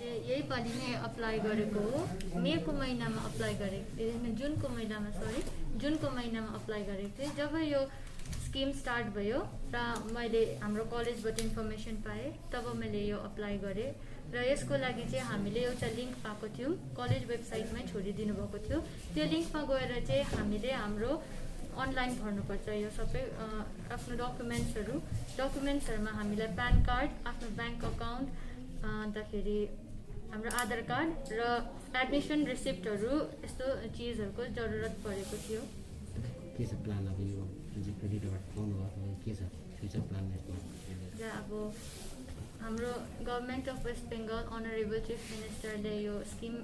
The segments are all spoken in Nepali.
मैले यही पालि नै अप्लाई गरेको हो। मेको महिनामा अप्लाई गरेको, जुनको महिनामा अप्लाई गरेको थिएँ। जब यो स्किम स्टार्ट भयो र मैले हाम्रो कलेजबाट इन्फर्मेसन पाएँ, तब मैले यो अप्लाई गरेँ। र यसको लागि चाहिँ हामीले एउटा लिङ्क पाएको थियौँ, कलेज वेबसाइटमै छोडिदिनु भएको थियो। त्यो लिङ्कमा गएर चाहिँ हामीले हाम्रो अनलाइन भर्नुपर्छ यो सबै आफ्नो डकुमेन्ट्सहरूमा हामीलाई प्यान कार्ड, आफ्नो ब्याङ्क अकाउन्ट, अन्तखेरि हाम्रो आधार कार्ड र एडमिसन रिसिप्टहरू, यस्तो चिजहरूको जरुरत परेको थियो। के छ प्लान अब यो जुन क्रेडिटबाट पाउनु भएको के छ फ्युचर प्लान यसमा? अब हाम्रो government of West Bengal honourable chief मिनिस्टरले यो स्किम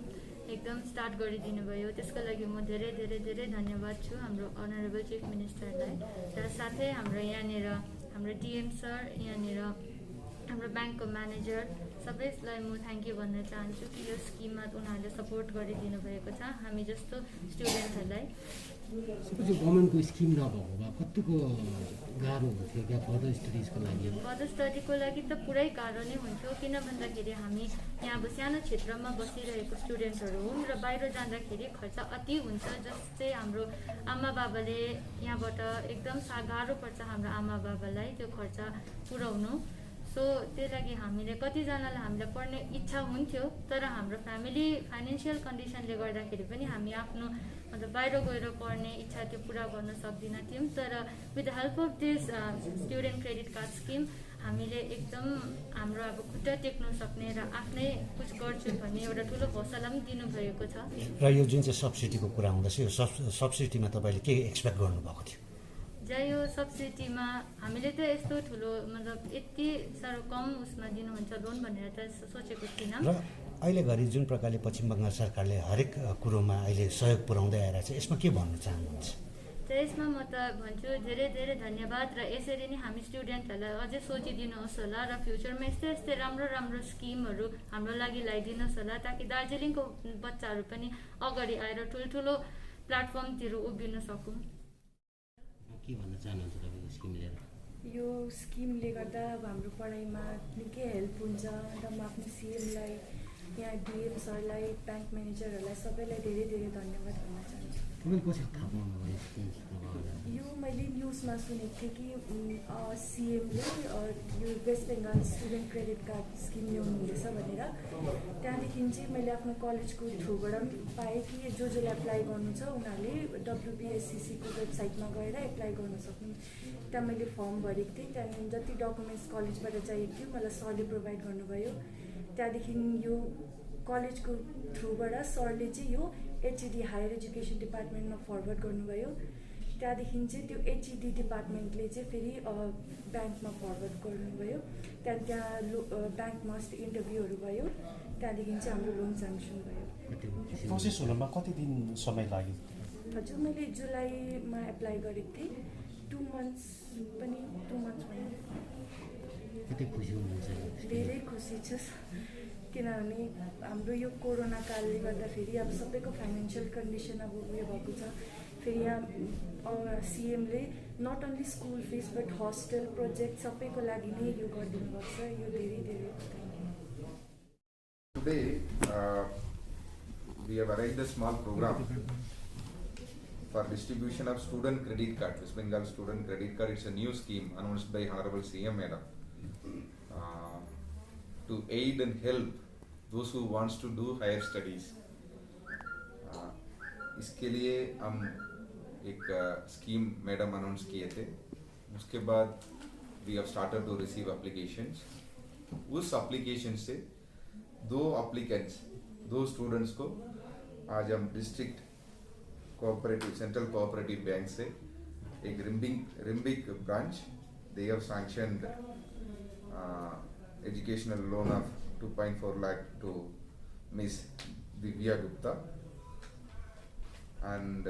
एकदम स्टार्ट गरिदिनु भयो। त्यसको लागि म धेरै धेरै धेरै धन्यवाद छु हाम्रो अनरेबल चिफ मिनिस्टरलाई। र साथै हाम्रो यहाँनिर हाम्रो डिएम सर, यहाँनिर हाम्रो ब्याङ्कको म्यानेजर, सबैलाई म थ्याङ्क यू भन्न चाहन्छु कि यो स्किममा उनीहरूले सपोर्ट गरिदिनु भएको छ हामी जस्तो स्टुडेन्टहरूलाई। गभर्मेन्टको स्किम नभएको भए कतिको गाह्रो हुन्थ्यो क्या फर्दर स्टडिजको लागि? फर्दर स्टडीको लागि त पुरै गाह्रो नै हुन्थ्यो, किन भन्दाखेरि हामी यहाँ अब सानो क्षेत्रमा बसिरहेको स्टुडेन्ट्सहरू हौँ र बाहिर जाँदाखेरि खर्च अति हुन्छ। जस्तै हाम्रो आमा बाबाले यहाँबाट एकदम गाह्रो पर्छ हाम्रो आमा बाबालाई त्यो खर्च पुर्याउनु। सो त्यही लागि हामीले कतिजनालाई हामीलाई पढ्ने इच्छा हुन्थ्यो, तर हाम्रो फ्यामिली फाइनेन्सियल कन्डिसनले गर्दाखेरि पनि हामी आफ्नो मतलब बाहिर गएर पढ्ने इच्छा त्यो पुरा गर्न सक्दिनँ थियौँ। तर with the help of this student credit card scheme हामीले एकदम हाम्रो अब खुट्टा टेक्नु सक्ने र आफ्नै कुछ गर्छु भन्ने एउटा ठुलो हौसला पनि दिनुभएको छ। र यो जुन चाहिँ सब्सिडीको कुरा हुँदैछ, यो सब्सिडीमा तपाईँले के एक्सपेक्ट गर्नुभएको थियो? यो सब्सिडीमा हामीले त यस्तो ठुलो मतलब यति साह्रो कम उसमा दिनुहुन्छ लोन भनेर त सोचेको थिइनँ। र अहिले घरि जुन प्रकारले पश्चिम बङ्गाल सरकारले हरेक कुरोमा अहिले सहयोग पुर्याउँदै आएर चाहिँ यसमा के भन्न चाहनुहुन्छ? यसमा म त भन्छु धेरै धेरै धन्यवाद। र यसरी नै हामी स्टुडेन्टहरूलाई अझै सोचिदिनुहोस् होला र फ्युचरमा यस्तै यस्तै राम्रो राम्रो स्किमहरू हाम्रो लागि ल्याइदिनुहोस् होला, ताकि दार्जिलिङको बच्चाहरू पनि अगाडि आएर ठुल्ठुलो प्लेटफर्मतिर उभिन सकौँ। के भन्न चाहनुहुन्छ तपाईँको स्किम लिएर? यो स्किमले गर्दा अब हाम्रो पढाइमा निकै हेल्प हुन्छ र म आफ्नो सिएमलाई, यहाँ डिएम सरलाई, ब्याङ्क म्यानेजरहरूलाई सबैलाई धेरै धेरै धन्यवाद भन्न चाहन्छु। यो मैले न्युजमा सुनेको थिएँ कि सिएमले यो West Bengal student credit card scheme ल्याउनु हुँदैछ भनेर। त्यहाँदेखि चाहिँ मैले आफ्नो कलेजको थ्रुबाट पनि पाएँ कि जसले एप्लाई गर्नु छ उनीहरूले WBSCCको वेबसाइटमा गएर एप्लाई गर्न सक्नु। त्यहाँ मैले फर्म भरेको थिएँ, त्यहाँदेखि जति डकुमेन्ट्स कलेजबाट चाहिएको थियो मलाई सरले प्रोभाइड गर्नुभयो। त्यहाँदेखि यो कलेजको थ्रुबाट सरले चाहिँ यो HED हायर एजुकेसन डिपार्टमेन्टमा फरवर्ड गर्नुभयो। त्यहाँदेखि चाहिँ त्यो HED डिपार्टमेन्टले चाहिँ फेरि ब्याङ्कमा फरवर्ड गर्नुभयो। त्यहाँ ब्याङ्कमा अस्ति इन्टरभ्यूहरू भयो, त्यहाँदेखि चाहिँ हाम्रो लोन स्याङ्सन भयो। प्रोसेस हुनमा कति दिन समय लाग्यो? हजुर, मैले जुलाईमा एप्लाई गरेको थिएँ, 2 मन्थ्स भयो। धेरै खुसी छु किनभने हाम्रो यो कोरोना कालले गर्दाखेरि अब सबैको फाइनेन्सियल कन्डिसन अब उयो भएको छ। फेरि यहाँ सिएमले not only school fees but hostel project सबैको लागि नै यो गरिदिनु भएको छ। यो धेरै धेरै Today we have arranged a small program for distribution of student credit card, West Bengal student credit card. It's a new scheme announced by Honorable CM Madam to aid and help those who wants to do higher studies. इसके लिए हम एक स्कीम मैडम अनाउंस किए थे, उसके बाद we have started to receive applications. उस एप्लीकेशन से दो स्टूडेंट्स को आज हम district cooperative central cooperative bank से एक Rimbik branch they have sanctioned educational loan of 2.4 lakh to Miss Divya Gupta, and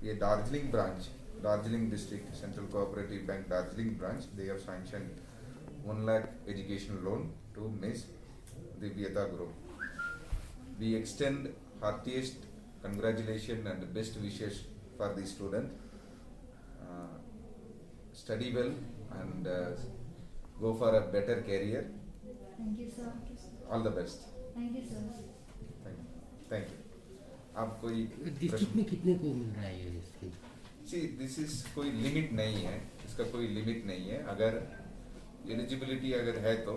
ये Darjeeling district Central Cooperative Bank Darjeeling branch, they have sanctioned 1 lakh educational loan to Miss Divyata Guru. We extend heartiest congratulations and best wishes for the student. Study well and go for a better career. Thank you, sir. All the best. Thank you sir. Thank you. आप कोई डिस्ट्रिक्ट में कितने को मिल रहा है ये स्कीम? सी दिस इज कोई लिमिट नहीं है, इसका कोई लिमिट नहीं है। अगर एलिजिबिलिटी अगर है तो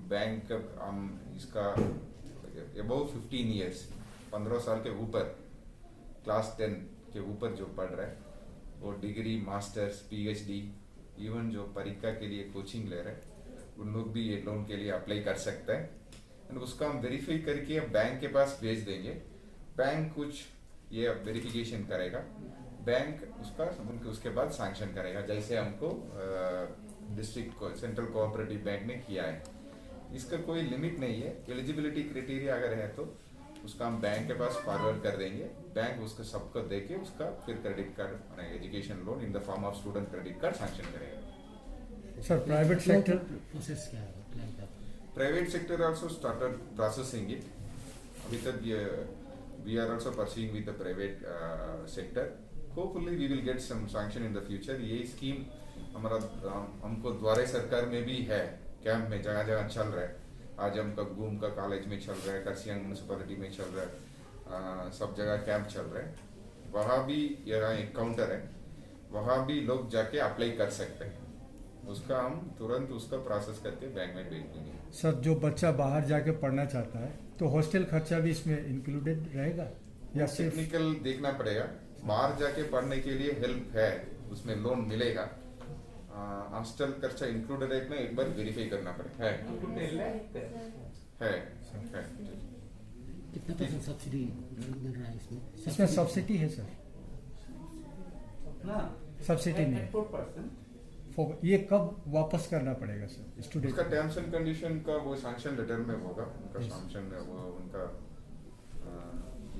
बैंक हम इसका अबव 15 ईयर्स 15 साल के ऊपर क्लास 10 के ऊपर जो पढ़ रहा है वो डिग्री मास्टर्स पीएचडी इवन जो परीक्षा के लिए कोचिंग ले रहे हैं उन लोग भी ये लोन के लिए अप्लाई कर सकते हैं। एंड उसका हम वेरीफाई करके बैंक के पास भेज देंगे। बैंक कुछ ये वेरिफिकेशन करेगा, बैंक उसके बाद सैंक्शन करेगा, जैसे हमको डिस्ट्रिक्ट सेंट्रल कोऑपरेटिव बैंक ने किया है। इसका कोई लिमिट नहीं है। एलिजिबिलिटी क्राइटेरिया अगर है तो उसका हम बैंक के पास फॉरवर्ड कर देंगे, बैंक उसको सबको देके उसका फिर credit card education loan in the form of student credit card sanction करेगा। सर प्राइवेट सेक्टर प्रोसेस क्या है? Private sector also started processing it. With the, we are also pursuing with the private sector. Hopefully we will get some sanction in the future. ये स्कीम हमारा हमको द्वारे सरकार में भी है, कैंप में जगह जगह चल रहा है। आज हमका गुम का कॉलेज में चल रहा है, करसियांग म्यूनसिपैलिटी में चल रहा है, सब जगह कैंप चल रहा है। वहाँ भी यहाँ एक काउंटर है, वहाँ भी लोग जाके अप्लाई कर सकते हैं। उसका हम तुरंत उसका प्रोसेस करके बैंक में भेज देंगे। सर जो बच्चा बाहर जाके पढ़ना चाहता है तो हॉस्टल खर्चा भी इसमें इंक्लूडेड रहेगा या सिर्फ? टेक्निकल देखना पड़ेगा। बाहर जाके पढ़ने के लिए हेल्प है, उसमें लोन मिलेगा। हॉस्टल खर्चा इंक्लूडेड है कि नहीं एक बार वेरीफाई करना पड़ेगा। है कितना परसेंट सब्सिडी मिल रहा है इसमें? इसमें सब्सिडी है सर? सब्सिडी नहीं है। ये कब वापस करना पड़ेगा सर स्टूडेंट? उसका टर्म्स एंड कंडीशन का वो सैंक्शन लेटर में होगा, उनका सैंक्शन में वो उनका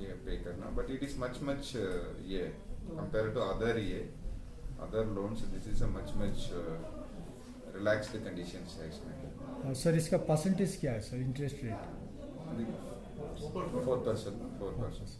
ये पे करना। बट इट इज मच ये compare to other loans this is a much relaxed conditions है इसमें। सर इसका परसेंटेज क्या है सर इंटरेस्ट रेट? 4%।